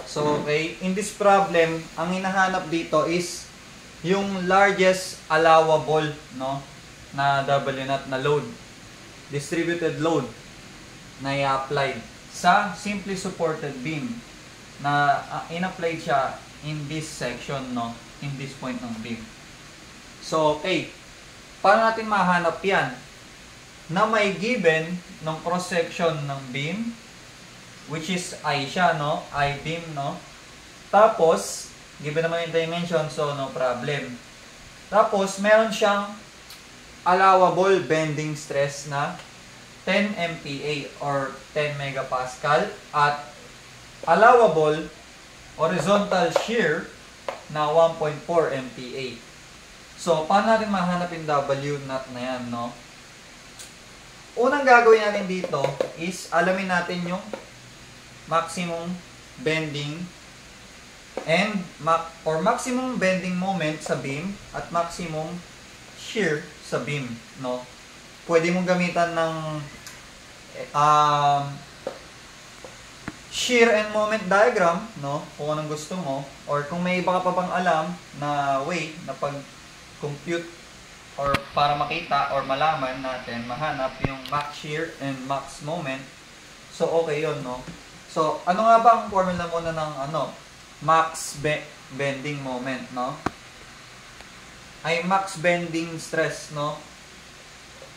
So, okay, in this problem, ang hinahanap dito is yung largest allowable, no, na W0 na load, distributed load na i-applied sa simply supported beam na in-applied siya in this section, no, in this point ng beam. So, okay, paano natin mahanap yan? Na may given ng cross-section ng beam, which is I siya, no? I beam, no? Tapos, given naman yung dimension, so no problem. Tapos, meron siyang allowable bending stress na 10 MPa or 10 megapascal at allowable horizontal shear na 1.4 MPa. So, paano natin mahanap yung W0 na yan, no? Unang gagawin natin dito is alamin natin yung maximum bending and maximum bending moment sa beam at maximum shear sa beam, no? Pwede mong gamitan ng shear and moment diagram, no? Kung anong gusto mo, or kung may iba ka pa bang alam na way na pag-compute or para makita or malaman natin, mahanap yung max shear and max moment. So okay 'yon, no? So, ano nga ba ang formula muna ng max bending moment, no? Ay max bending stress, no?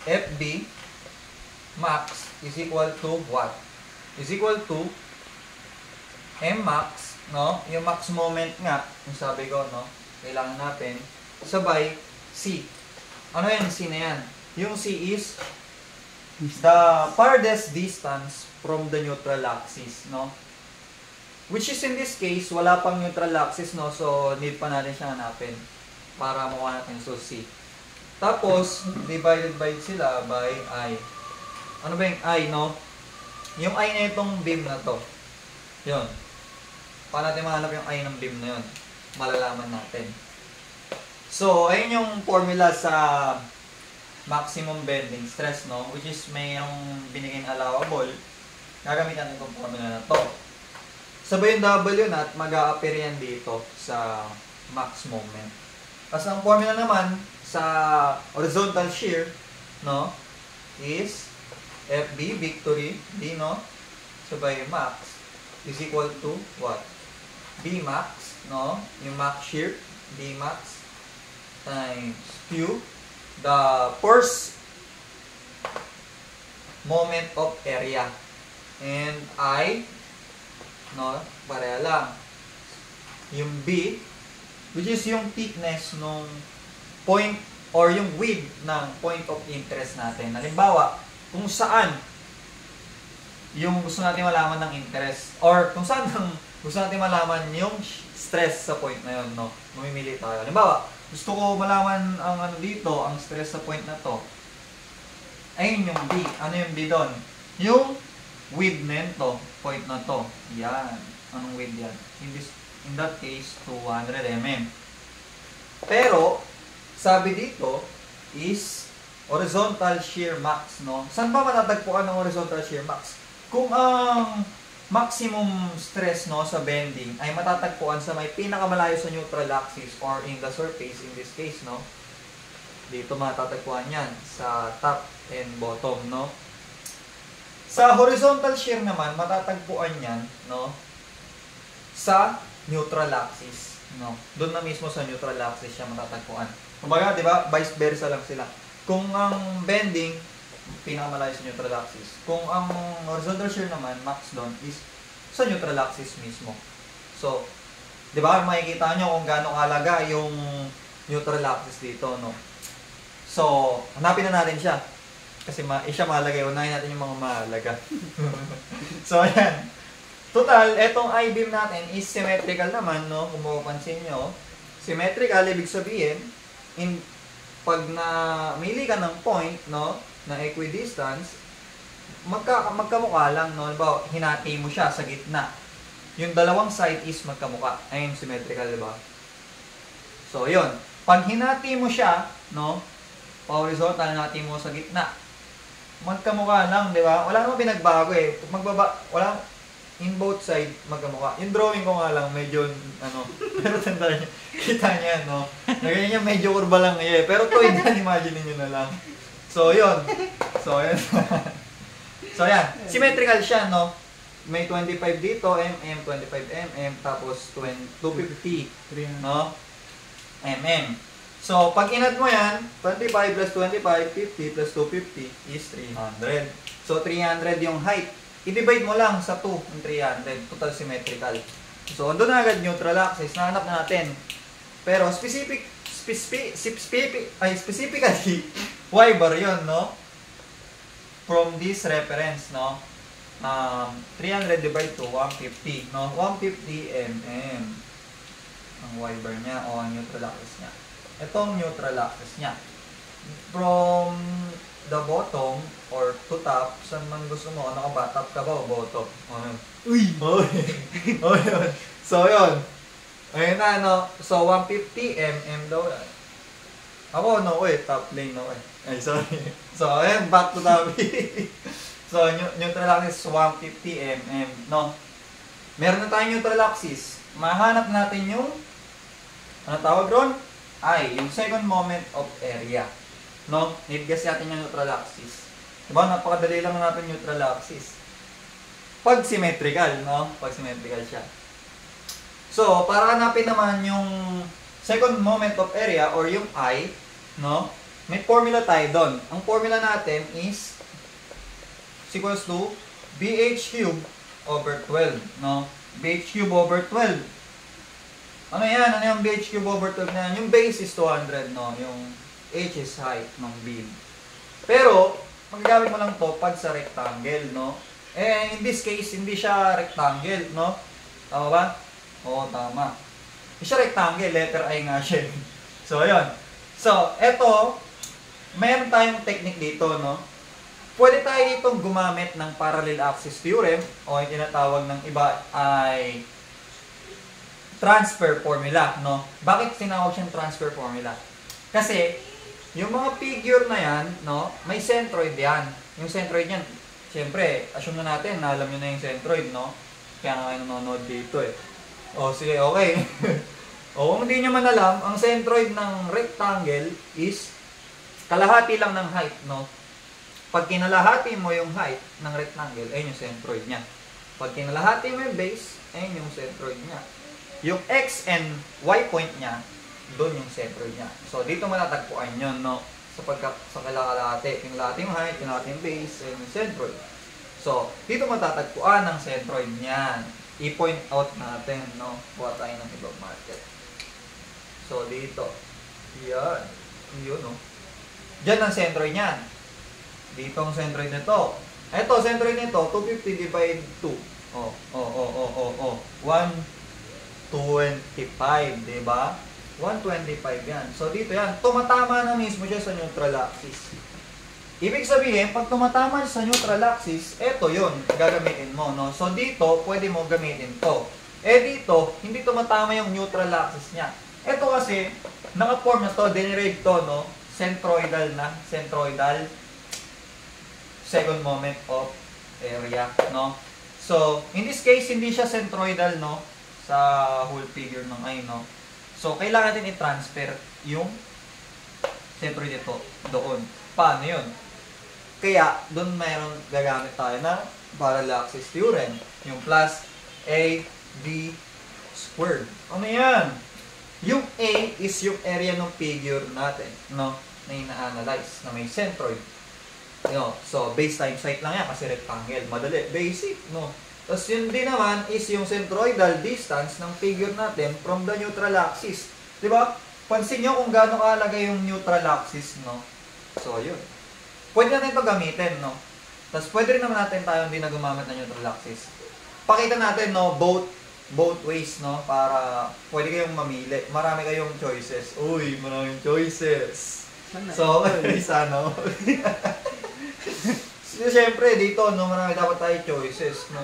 FB max is equal to what? Is equal to M max, no? Yung max moment nga, yung sabi ko, no? Kailangan natin sabay C. Ano yan, C na yan? Yung C is the farthest distance from the neutral axis, no? Which is in this case, wala pang neutral axis, no? So, need pa natin siya hanapin para makuha natin. So, C. Tapos, divided by sila by I. Ano ba yung I, no? Yung I na itong beam na to. Yun. Paano natin mahanap yung I ng beam na yun? Malalaman natin. So, ayun yung formula sa maximum bending stress, no? Which is mayroong binigay allowable. Gagamitan itong formula na to. Sabay yung W0 at mag-a-appear yan dito sa max moment. Tapos ang formula naman sa horizontal shear, no, is FB, victory, D, no? Sabay max is equal to what? B max, no? Yung max shear, B max times Q, the first moment of area. And I, no, pareha lang. Yung B, which is yung thickness nung point or yung width ng point of interest natin. Halimbawa, kung saan yung gusto natin malaman ng interest or kung saan gusto natin malaman yung stress sa point na yun, no? Mamimili tayo. Halimbawa, gusto ko malaman ang dito, ang stress sa point na to. Ayun yung B. Ano yung B doon? Yung width nito, point na to. Yan. Anong width yan? In that case, 200 mm. Pero, sabi dito is horizontal shear max, no? Saan ba matatagpuan ng horizontal shear max? Kung ang maximum stress, no, sa bending ay matatagpuan sa may pinakamalayo sa neutral axis or in the surface in this case, no? Dito matatagpuan yan sa top and bottom, no? Sa horizontal shear naman matatagpuan yan, no, sa neutral axis, no? Doon na mismo sa neutral axis siya matatagpuan. Kumbaga, 'di ba? Vice versa lang sila. Kung ang bending pinakamalayo sa neutral axis, kung ang horizontal shear naman max doon is sa neutral axis mismo. So, 'di ba? Makikita nyo kung gaano kahalaga yung neutral axis dito, no? So, hanapin na natin siya. Kasi siya mahalaga. Unahin natin yung mga mahalaga. So, ayan. Total, etong I-beam natin is symmetrical naman, no? Kung mapapansin nyo. Symmetrical, ibig sabihin, pag namili ka ng point, no, na equidistance, magkamukha lang, no? Diba, hinati mo siya sa gitna. Yung dalawang side is magkamukha. Ayun, symmetrical, diba? So, yun. Pag hinati mo siya, no, pa-horizontal, hinati mo sa gitna, magkamukha lang, di ba? Wala namang pinagbago eh. in both side magkamukha. Yung drawing ko nga lang, medyo, ano, pero tanda niyo, kita niya, no? Nagaya niya, medyo kurba lang eh. Pero to, yan, imagine niyo na lang. So, yun. So, yun. So, yan. Symmetrical siya, no? May 25 dito, mm, 25 mm, tapos 250, no? Mm. So, pag inad mo yan, 25 plus 25, 50 plus 250 is 300. So, 300 yung height. I-divide mo lang sa 2 yung 300. Total symmetrical. So, doon na agad neutral axis. Nahanap natin. Pero, specifically, y bar yun, no? From this reference, no? 300 divide to 150, no? 150 mm. Ang y bar niya o ang neutral axis niya. Ito ang neutral axis niya. From the bottom or to top, saan man gusto mo, ano ka ba? Top ka ba o bottom? Uy! So, yun. Ayun na, no? So, 150 mm daw yan. Ako, no, top lane, no, Ay, sorry. So, ayun, back to topic. So, neutral axis 150 mm, no? Meron na tayong neutral axis. Mahanap natin yung, ano tawag ron? Ay, yung second moment of area. No? Need-guess natin yung neutral axis. Diba? Napakadali lang natin neutral axis. Pag symmetrical, no? Pag symmetrical siya. So, para hanapin naman yung second moment of area or yung I, no? May formula tayo doon. Ang formula natin is equals to BH cube over 12, no? BH cube over 12. Ano yan? Ano yung BH cube over 12 na yan? Yung base is 200, no? Yung H is height ng beam. Pero, magagamit mo lang to pag sa rectangle, no? Eh, in this case, hindi siya rectangle, no? Tama ba? Oo, tama. Hindi siya rectangle, letter I nga siya. So, ayun. So, eto, mayroon tayong technique dito, no? Pwede tayo ditong gumamit ng parallel axis theorem o yung tinatawag ng iba ay transfer formula, no? Bakit tinawag siyang transfer formula? Kasi, yung mga figure na yan, no, may centroid yan. Yung centroid yan, siyempre, assume na natin na alam nyo na yung centroid, no? Kaya nga kayo nanonood dito eh. O, sige, okay. O, kung hindi nyo man alam, ang centroid ng rectangle is kalahati lang ng height, no? Pag kinalahati mo yung height ng rectangle, ayun yung centroid niya. Pag kinalahati mo yung base, ayun yung centroid niya. Yung x and y point niya, doon yung centroid niya. So, dito matatagpuan yun, no? Sa kalahati. Kinalahati yung height, kinalahati yung base, ayun yung centroid. So, dito matatagpuan ang centroid niyan. I-point out natin, no? Kuha tayo ng ibang market. So, dito. Yan. Yun, no? Diyan ang centroid niyan. Dito ang centroid nito. Ito, centroid nito, 250 divide 2. 125, diba? 125 yan. So, dito yan. Tumatama na mismo siya sa neutral axis. Ibig sabihin, pag tumatama sa neutral axis, eto yun, gagamitin mo, no? So, dito, pwede mo gamitin to. Eh, dito, hindi tumatama yung neutral axis niya. Eto kasi, naka-form na to, dinerive to, no? Centroidal na. Centroidal. Second moment of area, no? So, in this case, hindi siya centroidal, no? Sa whole figure ng I, no? So, kailangan natin i-transfer yung centroid ito doon. Paano yun? Kaya, doon mayroon gagamit tayo na parallel axis theorem. Yung plus A, B squared. Ano yan? Yung A is yung area ng figure natin, no? Na ina-analyze, na may centroid. No? So, base times height lang yan kasi rectangle. Madali. Basic, no? Tapos yun din naman is yung centroidal distance ng figure natin from the neutral axis. Diba? Pansin nyo kung gaano kahalaga yung neutral axis, no? So, yun. Pwede natin ito gamitin, no? Tapos pwede rin naman natin tayo hindi na gumamit ng neutral axis. Pakita natin, no? Both ways, no? Para pwede kayong mamili. Marami kayong choices. Uy, maraming choices. So, isa, no? So, siyempre, dito, no? Marami dapat tayo choices, no?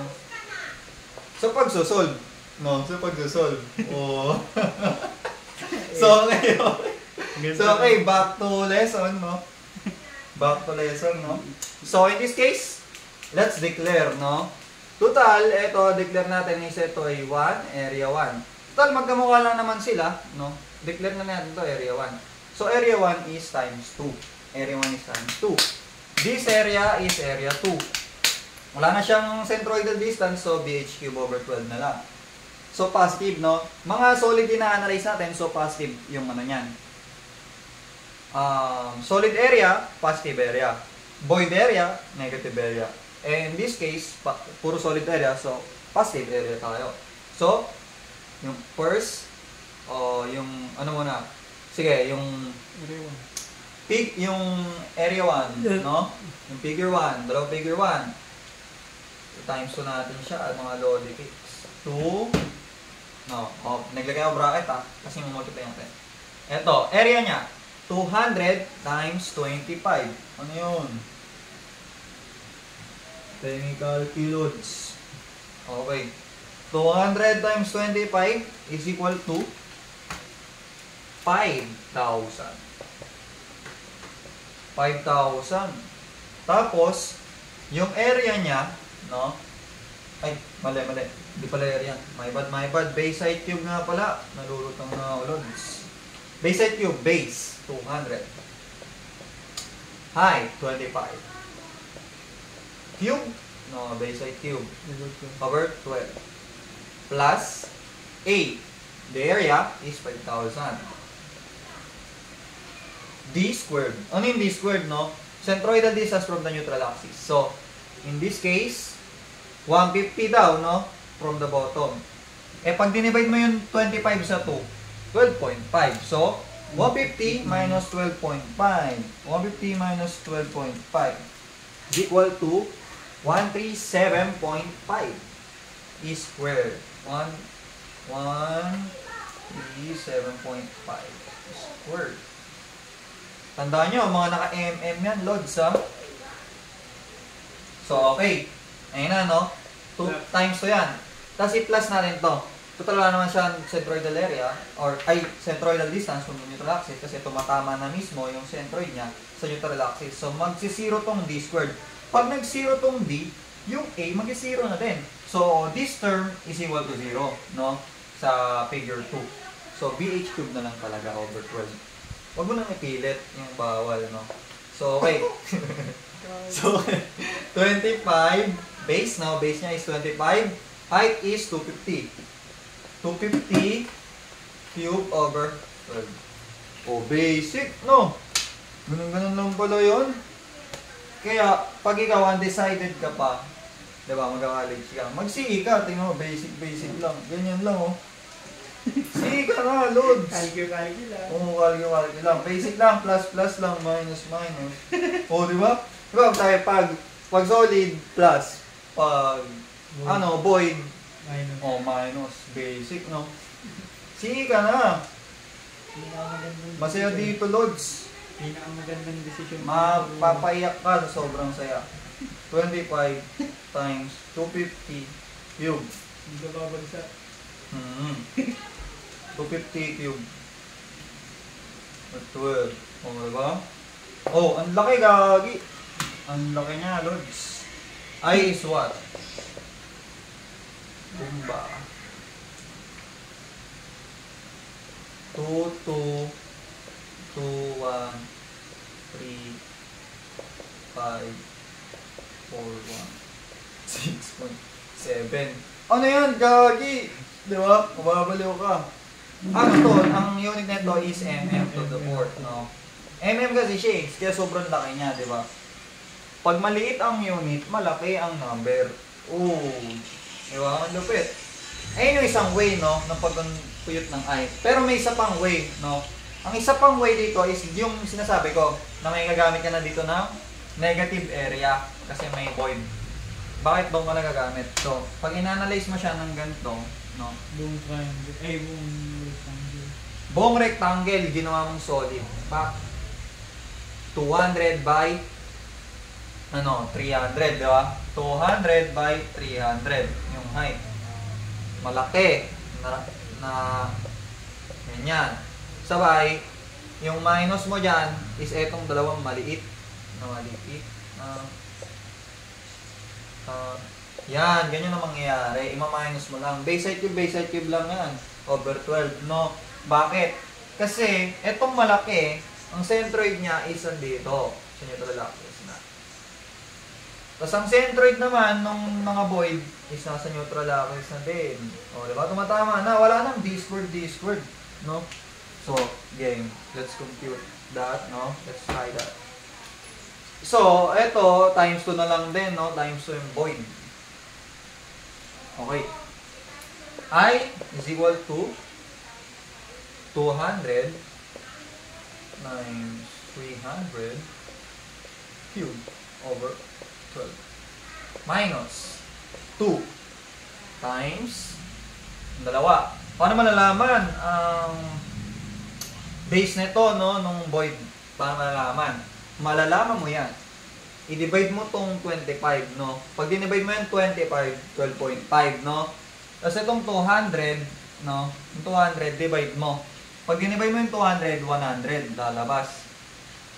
So, pagsusolve. No? So, pagsusolve. Oo. So, ngayon. So, okay, back to lesson, no? Back to lesson, no? So, in this case, let's declare, no? Total, ito, declare natin is ito ay 1, area 1. Total, magkamukha lang naman sila, no? Declare na natin ito, area 1. So, area 1 is times 2. Area 1 is times 2. This area is area 2. Wala na siyang centroidal distance, so BH cube over 12 na lang. So, positive, no? Mga solid din na-analyze natin, so positive yung ano niyan. Solid area, positive area. Void area, negative area. And in this case, puro solid area, so positive area tayo. So, yung first, yung ano muna, sige, yung area 1, no? Yung figure 1, dalawang figure 1. Times 2 natin siya, mga lodi kicks. 2, no, naglagay ako bracket kasi multiply natin. Ito, area niya, 200 times 25. Ano yun? Technical kilos. Okay. 200 times 25 is equal to 5,000. 5,000. Tapos, yung area niya, no? Ay, mali. Hindi pala area. My bad. Base side cube nga pala. Nalulutang na ulods. Base side cube, base, 200. Height, 25. Cube, no, base side cube, over 12. Plus 8. The area is 5,000. D squared. Ano yung D squared, no? Centroidal distance from the neutral axis. So, in this case, 150 daw, no? From the bottom. Pag dinivide mo yung 25 sa 2, 12.5. So, 150 minus 12.5. 150 minus 12.5 is equal to 137.5 is squared. 137.5 squared. Tandaan nyo, mga naka-mm yan, loads, ha? So, okay. Ayun na, no? 2 times to yan. Tapos i-plus natin to. Total wala naman siya centroidal area, or centroidal distance from the neutral axis kasi tumatama na mismo yung centroid niya sa neutral axis. So, magsi-zero tong d squared. Pag nag-zero tong d, yung a mag-zero na din. So, this term is equal to 0, no? Sa figure 2. So, BH cube na lang talaga over 12. Huwag mo nang ipilit yung bawal, no? So, okay. So, 25 base, now base niya is 25. Height is 250. 250 cube over 12. Oh, basic, no? Ganun-ganun lang pala yun. Kaya, pag ikaw undecided ka pa, diba, mag-college ka, mag-CE ka, tingnan mo, basic lang. Ganyan lang, oh. CE ka na, loads. Calculate lang. Oo, calculate lang. Basic lang, plus lang, minus. O, diba? Diba, tayo pag solid, plus. Pag, void, minus. Basic, no? CE ka na. Masaya dito, loads. Pinakamagandang decision. Mapapayak ka sa sobrang saya. 25 times 250 cube. Hindi ka babagsak. 250 cube. 12. O, diba? Oh, ang laki, gagi. Ang laki niya, loads. I is what? Bumba. 2, 2, 2, 1, 3, 5, 4, 1, 6.7. Ano yan, gagi? Diba? Mababaliw ka. Ano to? Ang unit nito is mm to the fourth, no? Mm kasi siya eh. Kaya sobrang laki niya, diba? Pag maliit ang unit, malaki ang number. Oo. Diba? Ang lupit. Ayun yung isang way, no? Ng pagpuyot ng I. Pero may isa pang way, no? Ang isa pang way dito is yung sinasabi ko na may gagamit ka na dito ng negative area kasi may void. Bakit doon ka nagagamit? So, pag inanalyze mo siya ng ganito, no? Buong triangle. Buong rectangle. Buong rectangle, ginawa mong solid. Back. 200 by 300, di ba? 200 by 300 yung height. Malaki na ganyan. Sabay, yung minus mo dyan is etong dalawang maliit na Yan, ganyan ang mangyayari. Ima-minus mo lang. Base height cube lang yan. Over 12, no? Bakit? Kasi, etong malaki, ang centroid niya is andito. Sa neutral axis na. Tapos ang centroid naman ng mga void is nasa neutral axis na din. O, diba? Tumatama na. Wala nang d squared, no? So, game. Let's compute that, no? Let's try that. So, eto, times 2 na lang din, no? Times 2 yung void. Okay. I is equal to 200 times 300 cube over 12 minus 2 times dalawa. Paano malalaman ang base nito, no, nung void? Paano malalaman? Malalaman mo yan. I-divide mo tong 25, no? Pag dinivide mo yung 25, 12.5, no? Tapos itong 200, no? Yung 200, divide mo. Pag dinivide mo yung 200, 100, lalabas.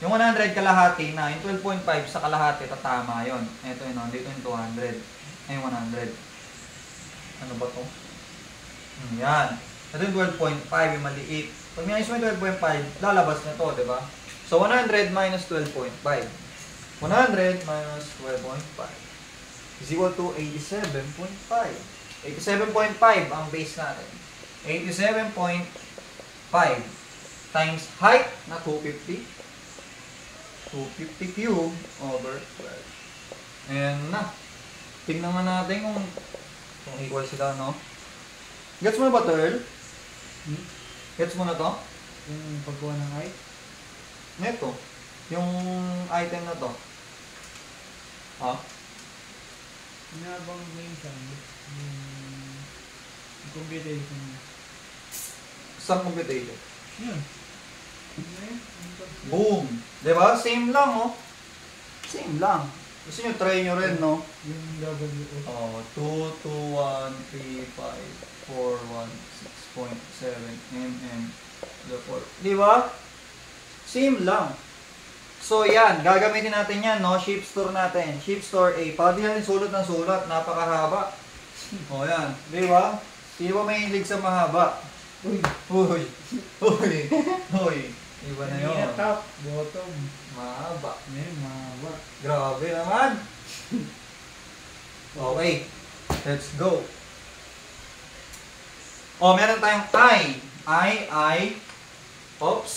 Yung 100 kalahati na, yung 12.5 sa kalahati, tatama yun. Ito yun, no? Dito yung 200. Ay, yung 100. Ano ba to? Yan. Ito yung 12.5, yung maliit. Pag minus mo yung 12.5, lalabas na to, di ba? So, 100 minus 12.5. 100 minus 12.5 is equal to 87.5. 87.5 ang base natin. 87.5 times height na 250. 250 cube over 12. Ayan na. Tingnan nga natin kung equal sila, no? Gets mo na ba, Turl? Gets mo na to? Yung pagkuha ng height? Neto. Yung item na to. Ha? Inabang ko yung computation. Saan computation? Yun. Boom! Diba? Same lang, oh. Same lang. Gusto nyo, try nyo rin, no? Yung W. Oh, 2, 2, 1, 3, 5, 4, 1, 6.7 mm. Diba? Same lang. So, yan. Gagamitin natin yan, no? Shape store natin. Shape store A. Pwede natin sulat ng sulat. Napakahaba. O, yan. Di ba? Di ba may hilig sa mahaba? Uy! Uy! Uy! Uy! Iba na yun. Kanina top, bottom. Mahaba. Ngayon, mahaba. Grabe naman. Okay. Let's go. O, meron tayong I. Oops.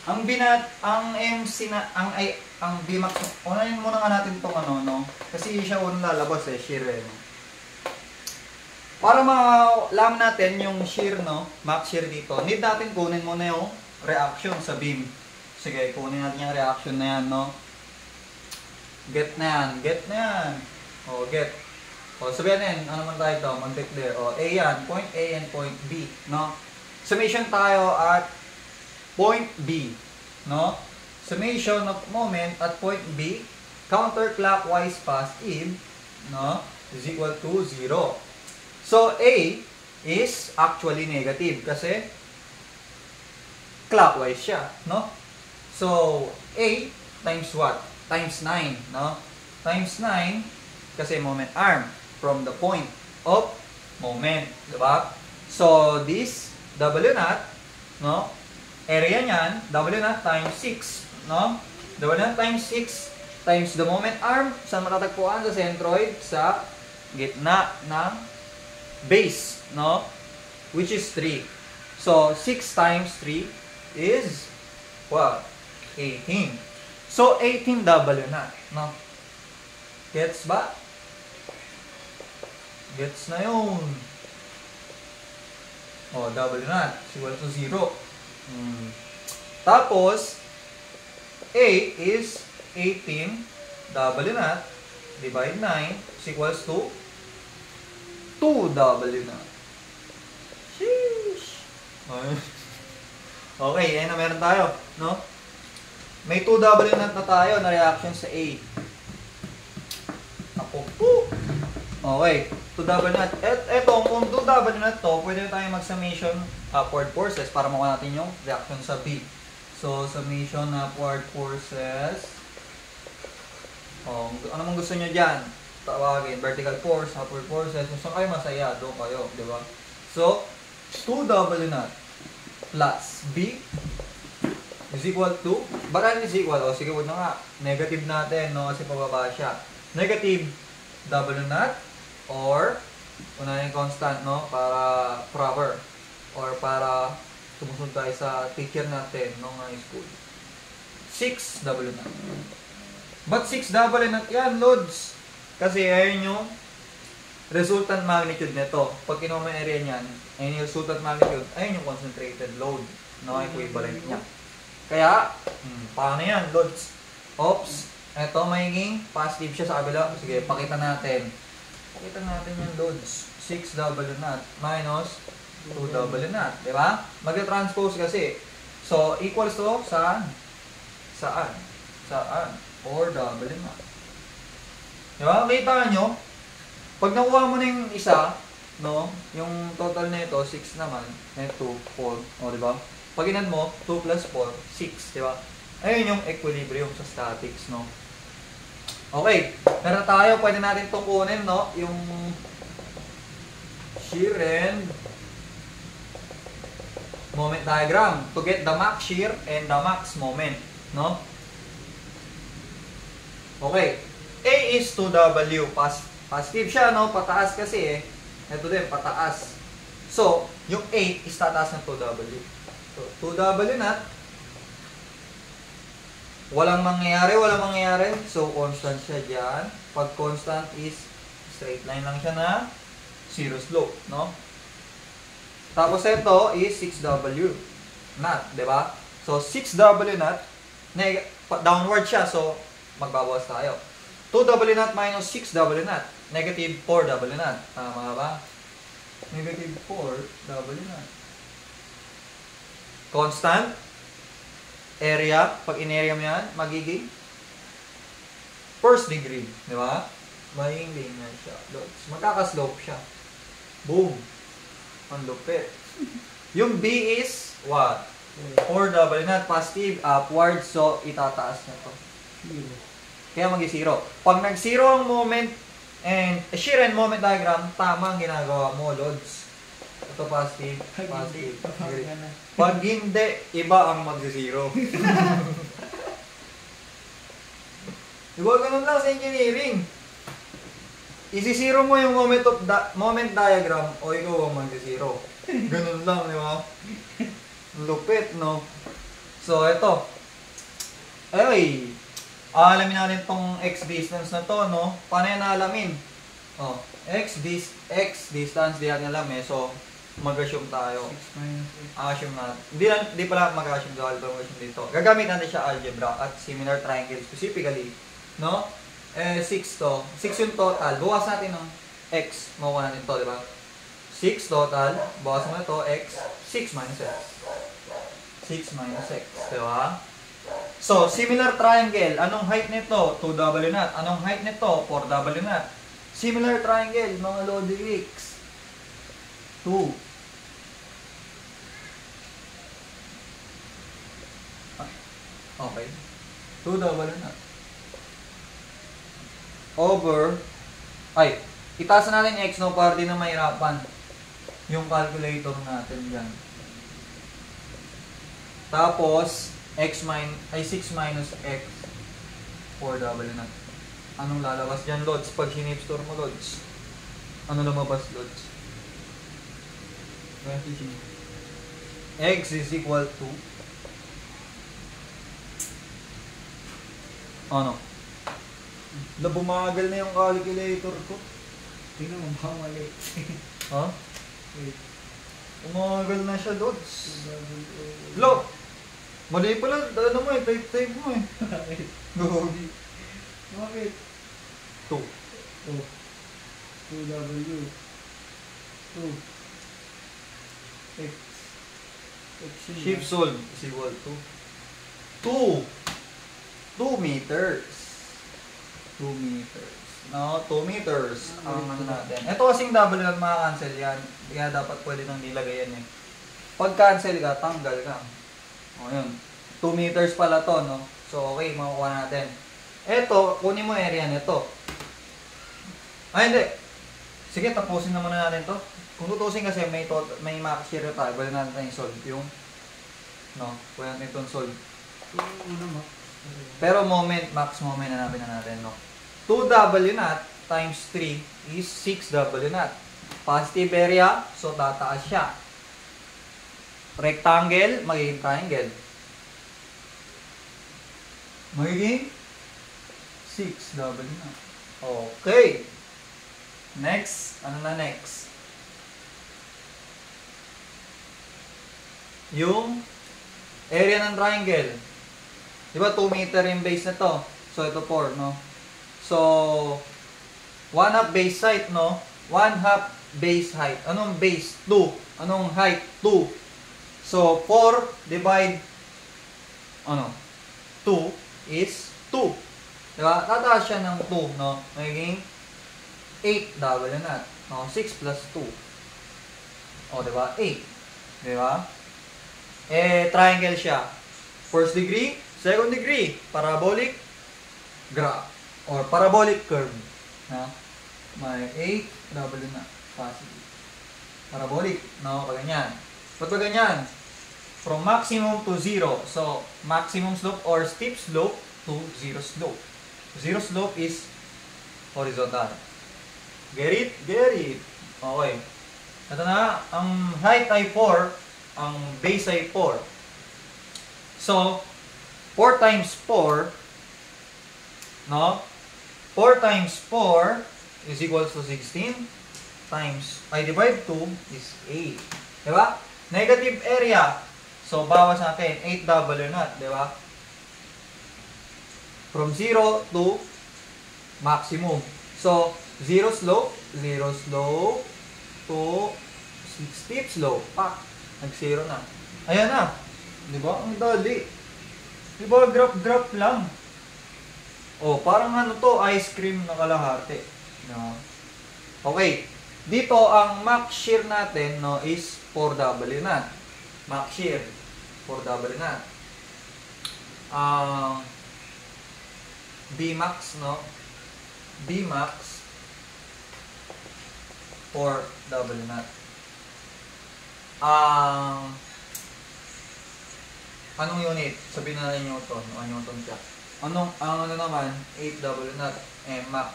Ang MC na, ang Bmax, unahin muna nga natin itong ano, no? Kasi siya unang lalabas shear eh, no? Para malaman natin yung shear, no? Max shear dito, need natin kunin muna yung reaction sa beam. Sige, kunin natin yung reaction na yan, no? Get na yan. O, get. O, sabihin natin, ano man tayo ito, mag-declare. O, A yan, point A and point B, no? Summation tayo at point B, no? Summation of moment at point B, counterclockwise positive, no? Is equal to 0. So, A is actually negative kasi clockwise siya, no? So, A times what? Times 9, no? Times 9 kasi moment arm from the point of moment, diba? So, this W naught, no? Area niyan, W naught times 6, no? W naught times 6 times the moment arm, saan matatagpuan? Sa centroid, sa gitna ng base, no? Which is 3. So, 6 times 3 is, what? 18. So, 18 W naught, no? Gets ba? Gets na yun. O, W naught is equal to 0. Tapos, A is 18 W naught divide 9 is equals to 2 W naught. Sheesh! Okay, yan na meron tayo, no? May 2 W naught na tayo na reaction sa A. Ako po! Okay, 2 W naught. Eto, kung 2 W naught to, pwede tayong mag-summation upward forces para makuha natin yung reaction sa B. So, summation upward forces. Oh, ano mong gusto nyo dyan? tawagin, vertical force, upward forces, kung saan kayo masaya, doon kayo, di ba? So, 2W naught plus B is equal to, baran is equal, o sige, wala nga, negative natin, no, kasi pababa siya. Negative W naught, or, unahin constant, no, para proper, or para sumusunod tayo sa teacher natin, nung high school. 6W naught. But 6W naught yan, loads. Kasi ayun yung resultant magnitude nito. Pag kinuha mo yung area niyan, ayun yung resultant magnitude, ayun yung concentrated load, no, equivalent niya. Kaya, paano yan, loads? Oops, ito magiging positive siya sa kabila. Sige, pakita natin. Pakita natin yung loads. 6W naught minus 2W naught, di ba? Mag-transpose kasi. So, equals to saan? Saan? Saan? 4W naught. Di ba? Kita nyo, pag nakuha mo na yung isa, no, yung total na ito, 6 naman, na 2, 4, o di ba? Pag inan mo, 2 plus 4, 6, di ba? Ayun yung equilibrium sa statics, no? Okay, pero tayo, pwede natin itong kunin, no? Yung shear and moment diagram to get the max shear and the max moment, no? Okay, A is 2W, positive siya, no? Pataas kasi eh. Ito din, pataas. So, yung A is tataas ng 2W. So, 2W naught. Walang mangyayari. So, constant siya dyan. Pag constant is straight line lang siya na zero slope, no? Tapos ito is 6W naught, di ba? So, 6W naught, downward siya, so magbabawas tayo. 2W naught minus 6W naught, negative 4W naught. Tama ba? Negative 4W naught. Constant area, pag in-area mo yan, magiging first degree, di ba? Magiging linear siya. Magkakaslope siya. Boom! Ang lupit. Yung B is what? 4W naught, positive, upward, so itataas na to. Kaya mag-zero. Pag nag-zero ang moment and shear and moment diagram, tama ang ginagawa mo, loads. Ito positive, positive. Pag hindi, iba ang mag-zero. Diba ganun lang sa engineering? Isi-zero mo yung moment diagram o ikaw ang mag-zero. Ganun lang, di ba? Lupit, no? So, ito. Ay, alamin natin tong x distance na to, no? Paano yan naalamin? Oh, x distance, di natin alam eh. So, mag-assume tayo. 6 minus 8. Assume na. Hindi pala mag-assume sa algebra dito. Gagamit natin siya algebra at similar triangle specifically, no? 6 to. 6 yung total. Bukas natin ng x. Makuha natin to, di ba? 6 total. Bukas mo na to, x. 6 minus x. 6 minus x. Di ba? So, similar triangle. Anong height nito? 2W naught. Anong height nito? 4W naught. Similar triangle, mga Lodi X. 2. Okay. 2W naught. Over, itaas na natin x, no, para di na mahirapan yung calculator natin dyan. Tapos, 6 minus x, 4W naught. Anong lalabas dyan, loads? Pag hinipstore mo, loads. Ano lumabas, loads? X is equal to ano? Bumagal na yung calculator ko. Tingnan mo, baka mali. Ha? Wait. Bumagal na siya, loads. 2W. Lo! Mali pala, ano mo eh, type mo eh. Gogi. Bakit? 2. Oh. 2W. 2. X. X yun Shift ba? solve is equal to 2 meters. 2 meters. No, 2 meters ang ano natin. Ito kasing double lang maka-cancel yan. Kaya dapat pwede nang nilagay yan eh. Pag cancel ka, tanggal ka. O yun. 2 meters pala to, no? So okay, makukuha natin. Ito, kunin mo area nito. Ay, hindi. Sige, tapusin na muna natin to. Kung tutusin kasi may max shear tayo, balik natin yung solve. Yung, no, wala natin itong solve. Pero max moment hanapin na natin, no. 2W naught times 3 is 6W naught. Positive area, so tataas siya. Rectangle, magiging triangle. Magiging 6W naught. Okay. Next, ano na next? Yung area ng triangle. Diba 2 meter yung base na to? So ito 4, no? So 1/2 base height, no? 1/2 base height. Anong base? 2. Anong height? 2. So 4 divide 2 is 2. Diba? Tataas siya ng 2, no? Magiging 8W naught. No? 6 plus 2. O, diba? 8. Diba? Triangle siya. First degree, second degree, parabolic graph or parabolic curve. Na? May 8W naught. Positive. Parabolic. No? Pag ganyan. Ba't ba ganyan? From maximum to 0. So, maximum slope or steep slope to 0 slope. 0 slope is horizontal. Get it? Get it. Okay. Ito na. Ang height ay 4. Ang base ay 4. So, 4 times 4, no? 4 times 4 is equals to 16 times, divide 2 is 8. Diba? Negative area. So, bawas natin, 8W naught, diba? From 0 to maximum. So, 0 slope to steep slope. Nag-0 na. Ayan na. Diba? Ang dali. Diba? Graph lang. Oh, parang ano to, ice cream na kalahati. No? Okay. Dito, ang max shear natin, no, is 4W naught. Max shear, 4W naught. Bmax, no? Bmax, 4W naught. Anong unit? Sabihin na natin Newton. Newton siya. Ang ano naman, 8W naught. Max.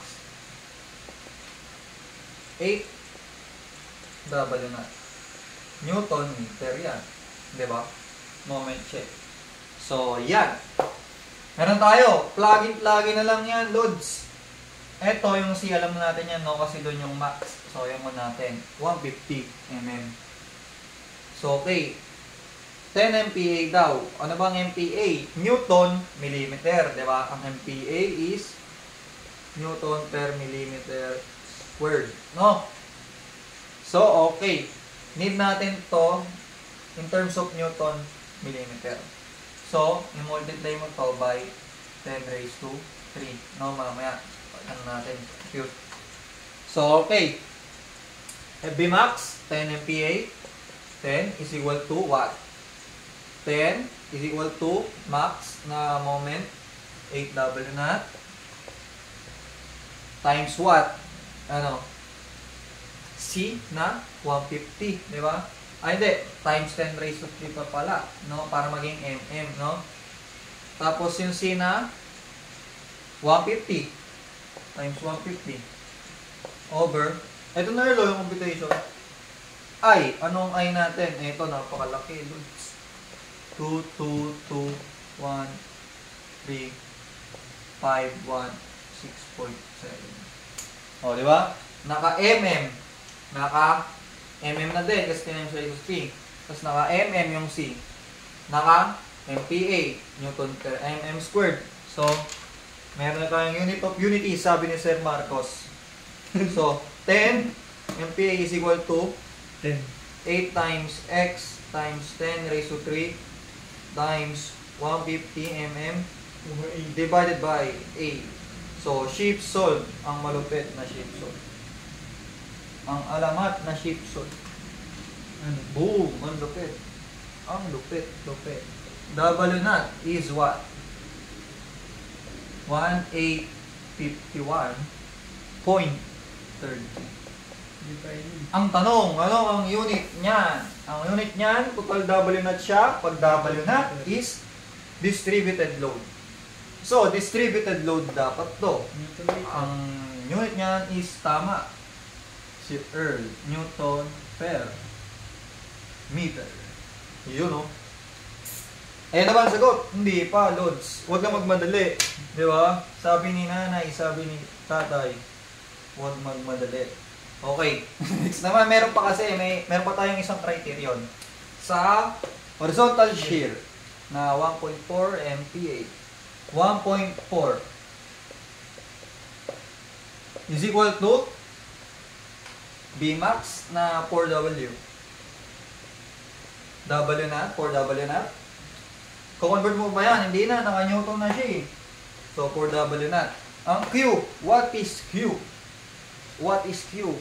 8W naught. Newton meter yan. Diba? Moment check. So, yan. Meron tayo. Plug-in na lang yan, loads. Ito yung C, alam na natin yan, no? Kasi doon yung max. So, yan mo natin. 150 mm. So, okay. 10 MPa daw. Ano bang MPa? Newton millimeter, di ba? Ang MPa is Newton per millimeter squared, no? So, okay. Need natin to in terms of Newton millimeter. So, i-multiply mo to by 10 raised to 3. No, mamaya. Ano natin? Cute. So, okay. Bmax, 10 MPa. 10 is equal to what? 10 is equal to max na moment 8W naught times what? Ano? C na 150, di ba? Ay, hindi. Times 10 raised to 3 pa pala, no? Para maging mm, no? Tapos yung C na 150 times 150 over, ito na yung computation. I, anong I natin? Ito, napakalaki. 2, 2, 2, 1, 3, 5, 1, 6.7. O, di ba? Naka-mm. Naka-mm na din kasi tinan sa 3. Tapos naka-mm yung C. Naka-MPa, Newton per mm squared. So, meron na tayong unit of unity, sabi ni Sir Marcos. So, 10 MPa is equal to 10. 8 times x times 10 raised to 3 times 150 mm divided by a. So, sheep salt ang malupit na sheep salt. Ang alamat na sheep salt. Boom! Ang lupit. Ang lupit. W naught is what? 1851.8 third. Hindi pa yun. Ang tanong, ano ang unit niyan? Ang unit niyan, total W naught siya. Pag W naught is distributed load. So, distributed load dapat to. Newton meter. Ang unit niyan is tama. Si Earl, Newton per meter. Yun, no? Eh, naman sagot. Hindi pa, loads. Huwag na magmadali. Di ba? Sabi ni nanay, sabi ni tatay, huwag magmadali. Okay. Next naman, meron pa kasi, meron pa tayong isang criterion. Sa horizontal shear na 1.4 MPa. 1.4 is equal to Bmax na 4W. W na, 4W na. Kukonvert mo ba yan? Hindi na, naka-Newton na siya eh. So, 4W na. Ang Q, what is Q? What is Q?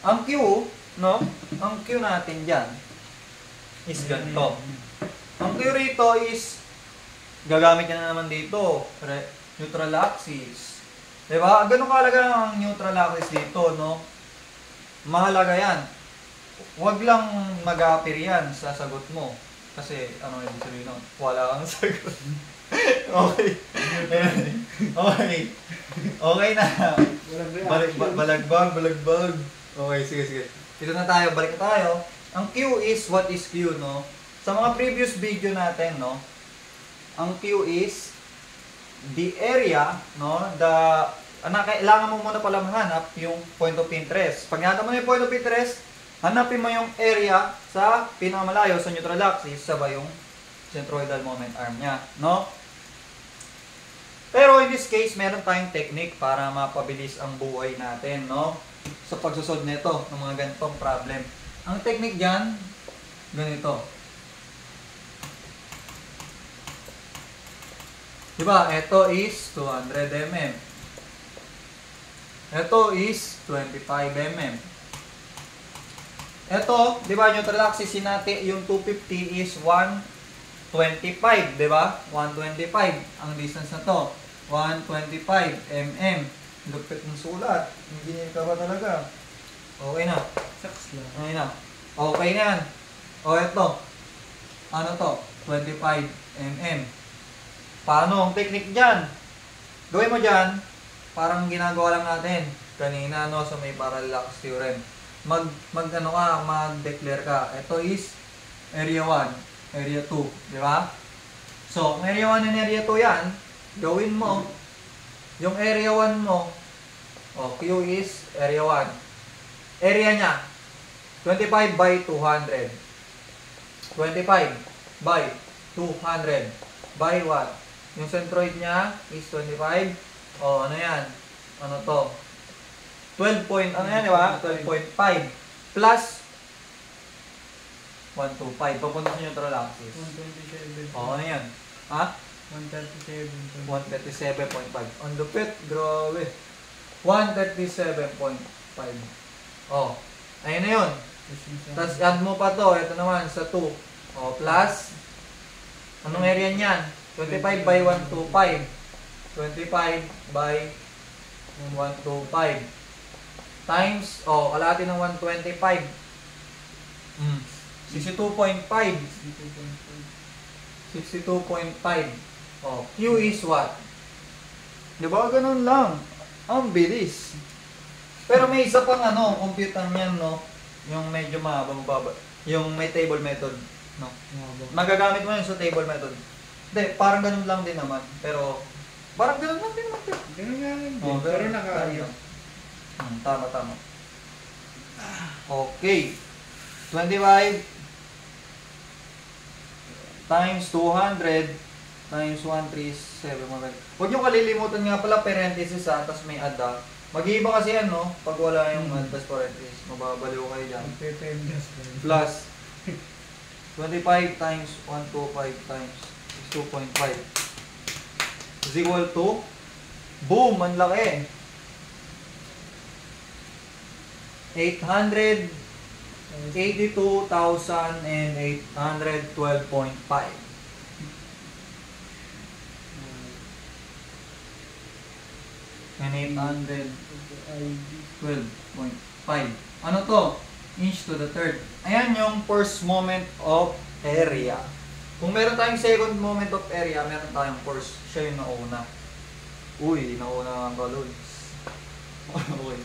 Ang Q, no? Ang Q natin dyan is ganito. Ang Q rito is, gagamit niya na naman dito, neutral axis. Diba? Ganun kahalaga ang neutral axis dito, no? Mahalaga yan. Huwag lang mag-appear yan sa sagot mo. Kasi, ano yung sabihin nun? Wala kang sagot. Okay. Okay. Okay na. Balagbag. Okay, sige. Ito na tayo, balik na tayo. Ang Q is, what is Q, no? Sa mga previous video natin, no? Ang Q is the area, no? Kailangan mo muna palang hanap yung point of interest. Pag hanap mo na yung point of interest, hanapin mo yung area sa pinakamalayo sa neutral axis, sabay yung centroidal moment arm niya, no? Pero in this case, meron tayong technique para mapabilis ang buhay natin, no? Sa pagsusod nito ng mga ganitong problem. Ang technique diyan, ganito. Diba? Ito is 200 mm. Ito is 25 mm. Ito, diba, neutral axis natin, yung 250 is 125, diba? 125 ang distance na to. 125 mm. Lupit ng sulat. Engineer ka ba talaga? Okay na. Saks lang. Okay na. Okay na yan. O, ito. Ano to? 25 mm. Paano ang technique dyan? Gawin mo dyan, parang ginagawa lang natin kanina, no, sa may parallax theorem. Mag-declare ka. Ito is area 1, area 2, di ba? So, ang area 1 and area 2 yan, gawin mo, yung area 1 mo, Q is area 1. Area niya, 25 by 200. 25 by 200 by what? Yung centroid niya is 25. Ano yan? Ano to? 12 point, ano yan, di ba? 12.5 plus 125. Papunta sa neutral axis. 127. Ano yan? Ha? 137. 137.5. Ang lupit. Grabe. 137.5. Ayun na yun. Tapos add mo pa to. Ito naman sa 2. Plus. Anong area niyan? 25 by 125. 25 by 125. Times, kalahati ng 125. 62.5. 62.5. Q is what? Diba? Ganun lang. Ang bilis. Pero may isa pang computer niyan, no? Yung medyo mababa. Yung may table method, no? Magagamit mo yun sa table method. Hindi, parang ganun lang din naman. Pero, parang ganun lang din naman. Ganun nga lang din. Pero Pero nakaayos. Tama. Okay. 25 times 200 times 137. Huwag nyo kalilimutan nga pala parenthesis tapos may add. Mag-iiba kasi yan, no? Pag wala yung add tas parenthesis, mababaliw kayo dyan. Plus 25 times 125 times 2.5 is equal to, boom, ang laki. 882,812.5. And 800 12.5. Ano to? Inch to the third. Ayan yung first moment of area. Kung meron tayong second moment of area, meron tayong first. Siya yung nauna. Uy, nauna ang balloons. Okay.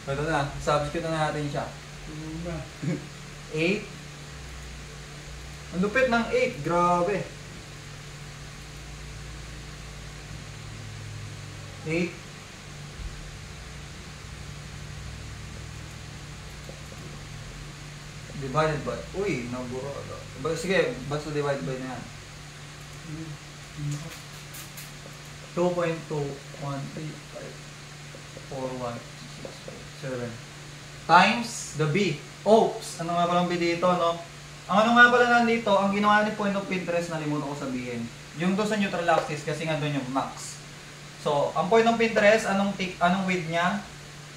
Ito na, substitute na natin siya. 8. Ang lupit ng 8, grabe. 8. Divided by, uy, naburo. Sige, basta divide by na yan. 2.213541657 times the B. Oops! Ano nga palang B dito, no? Ang ano nga pala nandito, ang ginawa ni point of interest, nalimutan ko sabihin. Yung doon sa neutral axis, kasi nga doon yung max. So, ang point of interest, anong width niya?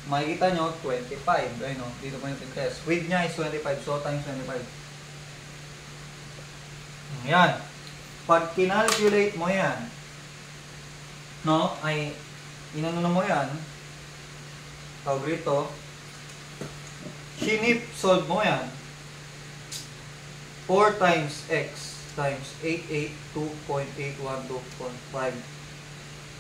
Makikita nyo, 25. Ayun, no? Dito point of interest. Width niya is 25, so times 25. Yan. Pag kinalculate mo yan, no, ay inano na mo yan, tawag rito, sinip solve mo yan, 4 times x times 882.812.5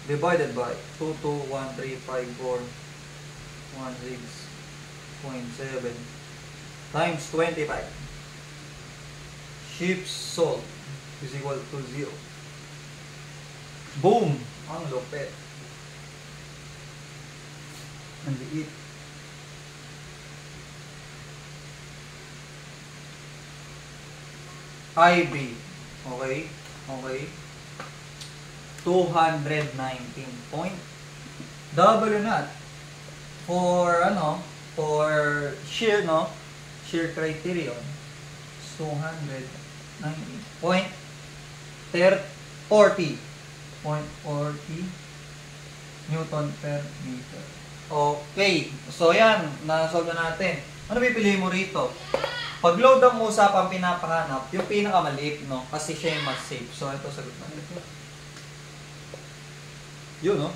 divided by 2213541.6.7 times 25 ships sold is equal to 0. Boom! Ang lupit. Ang liit. IB. Okay? Okay. 219 point. W not. For ano? For shear, no? Shear criterion. 290.40 Newton per meter. Okay. So yan, na-solve na natin. Ano pipiliin mo rito? Pag load ang usapang pinapahanap, yung pinakamaliit, no? Kasi siya yung mas safe. So ito sagot na. Yun, no?